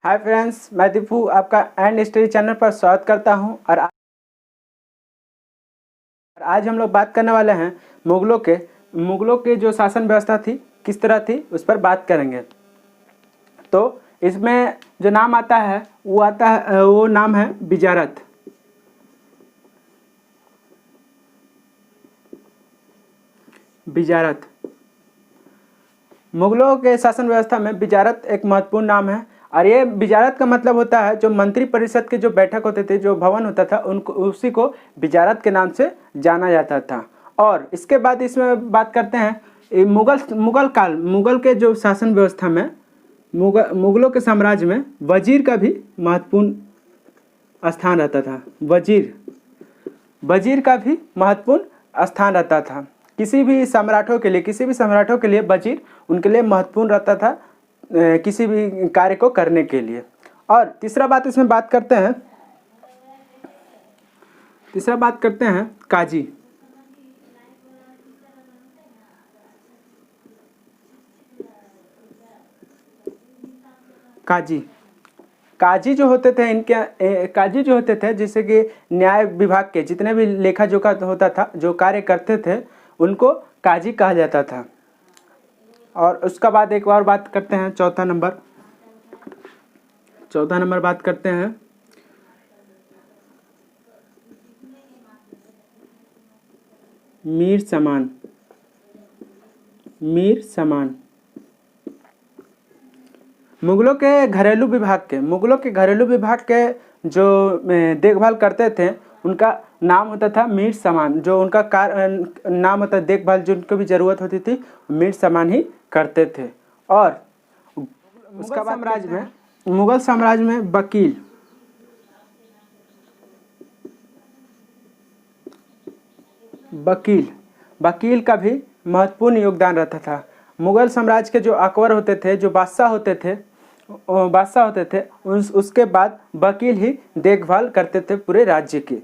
Hi friends, मैं दीपू आपका and story channel पर स्वागत करता हूं। और आज हम लोग बात करने वाले हैं मुगलों के जो शासन व्यवस्था थी किस तरह थी उस पर बात करेंगे। तो इसमें जो नाम आता है वो नाम है बिजारत। बिजारत मुगलों के शासन व्यवस्था में बिजारत एक महत्वपूर्ण नाम है। और ये बिजारत का मतलब होता है जो मंत्री परिषद के जो बैठक होते थे, जो भवन होता था, उनको उसी को बिजारत के नाम से जाना जाता था। और इसके बाद इसमें बात करते हैं मुगल के जो शासन व्यवस्था में मुगलों के साम्राज्य में वजीर का भी महत्वपूर्ण स्थान रहता था। वजीर का भी महत्वपूर्ण स्थान रहता था। किसी भी सम्राटों के लिए वजीर उनके लिए महत्वपूर्ण रहता था किसी भी कार्य को करने के लिए। और तीसरा बात करते हैं काजी। काजी जो होते थे जैसे कि न्याय विभाग के जितने भी लेखा जोखा होता था, जो कार्य करते थे, उनको काजी कहा जाता था। और उसका बाद एक और बात करते हैं, चौथा नंबर बात करते हैं मीर समान। मुगलों के घरेलू विभाग के जो देखभाल करते थे, उनका नाम होता था मीर समान। जो उनका नाम होता देखभाल जिनको भी ज़रूरत होती थी, मीर समान ही करते थे। और उसका मुगल साम्राज्य में वकील का भी महत्वपूर्ण योगदान रहता था। मुगल साम्राज्य के जो अकबर होते थे, जो बादशाह होते थे, उसके बाद वकील ही देखभाल करते थे पूरे राज्य की।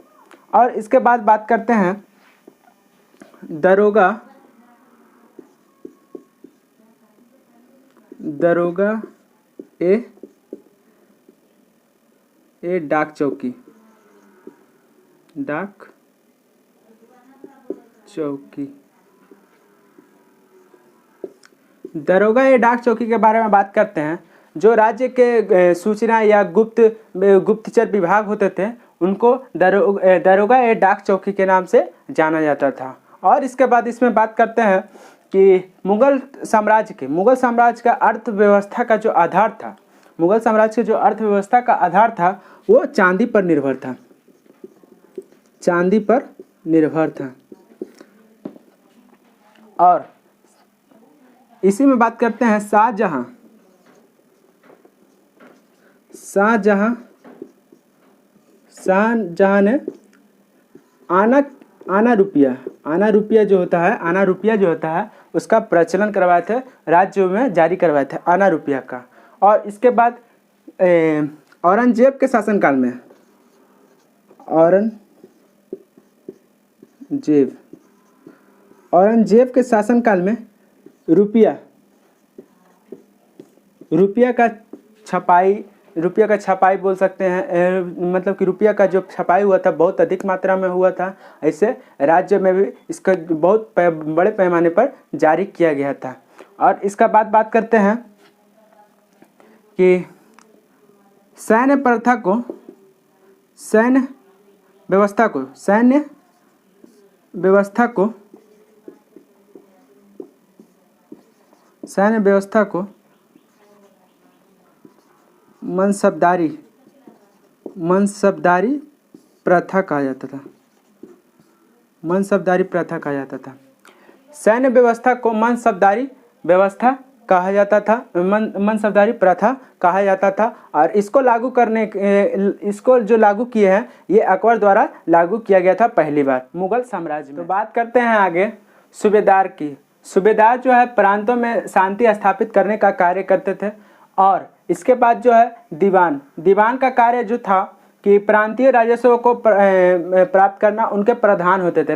और इसके बाद बात करते हैं दरोगा डाक चौकी। दरोगा डाक चौकी के बारे में बात करते हैं। जो राज्य के सूचना या गुप्तचर विभाग होते थे, उनको दरोगा डाक चौकी के नाम से जाना जाता था। और इसके बाद इसमें बात करते हैं कि मुगल साम्राज्य का अर्थव्यवस्था का जो आधार था, वो चांदी पर निर्भर था। और इसी में बात करते हैं शाहजहां ने आना रुपया जो होता है उसका प्रचलन करवाए थे, राज्यों में जारी करवाए थे आना रुपया का। और इसके बाद औरंगजेब के शासनकाल में औरंगजेब के शासनकाल में रुपया का छपाई बोल सकते हैं। मतलब कि रुपया का जो छपाई हुआ था बहुत अधिक मात्रा में हुआ था। ऐसे राज्य में भी इसका बहुत बड़े पैमाने पर जारी किया गया था। और इसका बात करते हैं कि सैन्य व्यवस्था को मनसबदारी प्रथा कहा जाता था। सैन्य व्यवस्था को मनसबदारी प्रथा कहा जाता था। और इसको जो लागू किए हैं, ये अकबर द्वारा लागू किया गया था पहली बार मुगल साम्राज्य में। तो बात करते हैं आगे सूबेदार की। सूबेदार जो है प्रांतों में शांति स्थापित करने का कार्य करते थे। और इसके बाद जो है दीवान का कार्य जो था कि प्रांतीय राजस्व को प्राप्त करना उनके प्रधान होते थे।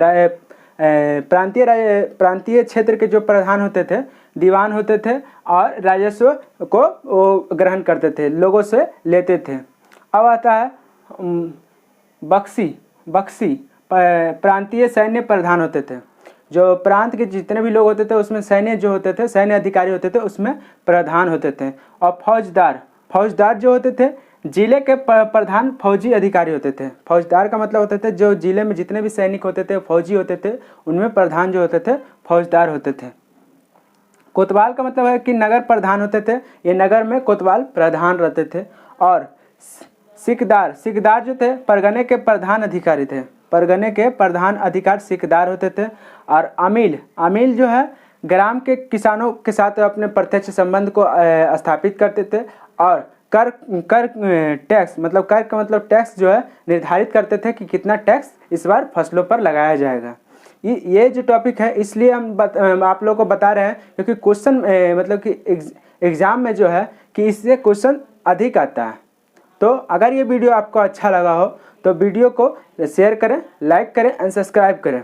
प्रांतीय क्षेत्र के जो प्रधान होते थे दीवान होते थे और राजस्व को वो ग्रहण करते थे, लोगों से लेते थे। अब आता है बख्शी प्रांतीय सैन्य प्रधान होते थे। जो प्रांत के जितने भी लोग होते थे उसमें सैन्य जो होते थे, सैन्य अधिकारी होते थे, उसमें प्रधान होते थे। और फौजदार जो होते थे जिले के प्रधान फौजी अधिकारी होते थे। फौजदार का मतलब होते थे जो जिले में जितने भी सैनिक होते थे, फौजी होते थे, उनमें प्रधान जो होते थे फौजदार होते थे। कोतवाल का मतलब है कि नगर प्रधान होते थे, ये नगर में कोतवाल प्रधान रहते थे। और सिकदार जो थे परगने के प्रधान अधिकारी थे, परगने के प्रधान अधिकारी सिकदार होते थे। और अमील जो है ग्राम के किसानों के साथ अपने प्रत्यक्ष संबंध को स्थापित करते थे। और कर टैक्स मतलब कर का मतलब टैक्स जो है निर्धारित करते थे कि कितना टैक्स इस बार फसलों पर लगाया जाएगा। ये जो टॉपिक है इसलिए हम आप लोगों को बता रहे हैं क्योंकि क्वेश्चन मतलब कि एग्ज़ाम में जो है कि इससे क्वेश्चन अधिक आता है। तो अगर ये वीडियो आपको अच्छा लगा हो तो वीडियो को शेयर करें, लाइक करें एंड सब्सक्राइब करें।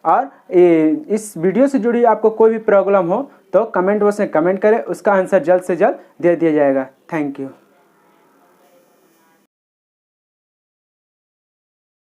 और इस वीडियो से जुड़ी आपको कोई भी प्रॉब्लम हो तो कमेंट बॉक्स में कमेंट करें, उसका आंसर जल्द से जल्द दे दिया जाएगा। Thank you.